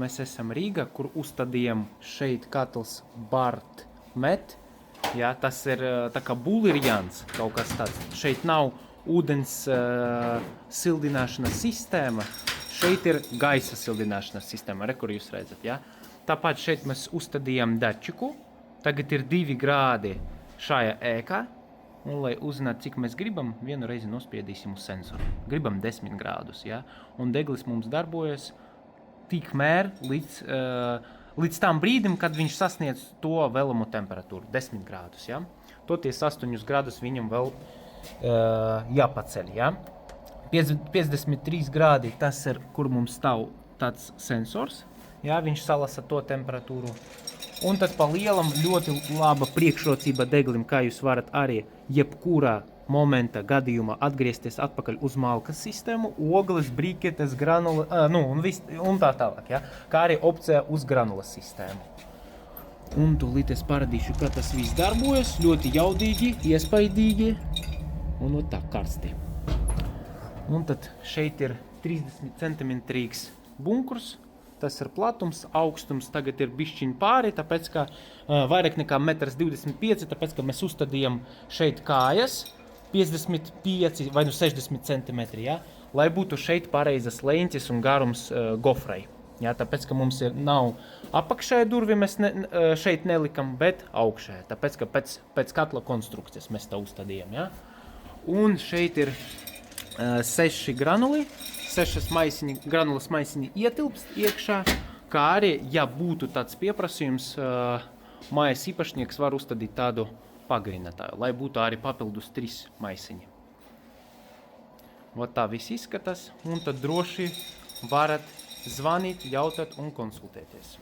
mēs esam Rīgā, kur uzstādījām šeit katls Bart Met. Jā, tas ir tā kā bulirjans, kaut kas tāds. Šeit nav ūdens sildināšanas sistēma. Šeit ir gaisa sildināšanas sistēma, kur jūs redzat. Jā. Tāpat šeit mēs uzstādījām dačiku. Tagad ir 2 grādi šajā ēkā. Un, lai uzzinātu, cik mēs gribam, vienu reizi nospiedīsim uz sensoru. Gribam 10 grādus, ja? Un deglis mums darbojas tikmēr līdz tam brīdim, kad viņš sasniedz to vēlamo temperatūru, 10 grādus. Ja? Toties 8 grādus viņam vēl jāpaceļ. Ja? 53 grādi, tas ir, kur mums stāv tāds sensors. Ja? Viņš salasa to temperatūru. Un tad pa lielam ļoti laba priekšrocība deglim, kā jūs varat arī jebkurā momenta gadījumā atgriezties atpakaļ uz malkas sistēmu, ogles, briketes, granula, un tā tālāk, ja? Kā arī opcija uz granulas sistēmu. Un tūlīt es parādīšu, kā tas viss darbojas, ļoti jaudīgi, iespaidīgi un tā karsti. Un tad šeit ir 30 centimetrīgs bunkurs. Tas ir platums, augstums tagad ir bišķiņ pāri, tāpēc, ka vairāk nekā 1,25 m, tāpēc, ka mēs uzstādījām šeit kājas 55 vai 60 cm, ja? Lai būtu šeit pareizas leņķis un garums gofrai. Ja? Tāpēc, ka mums nav apakšēja durvi, mēs šeit nelikam, bet augšēja, tāpēc, ka pēc katla konstrukcijas mēs tā uzstādījām. Ja? Un šeit ir 6 granuli. 6 granulas maisiņi ietilpst iekšā, kā arī, ja būtu tāds pieprasījums, mājas īpašnieks var uzstādīt tādu pagarinātāju, lai būtu arī papildus 3 maisiņi. Vat tā viss izskatās, un tad droši varat zvanīt, jautāt un konsultēties.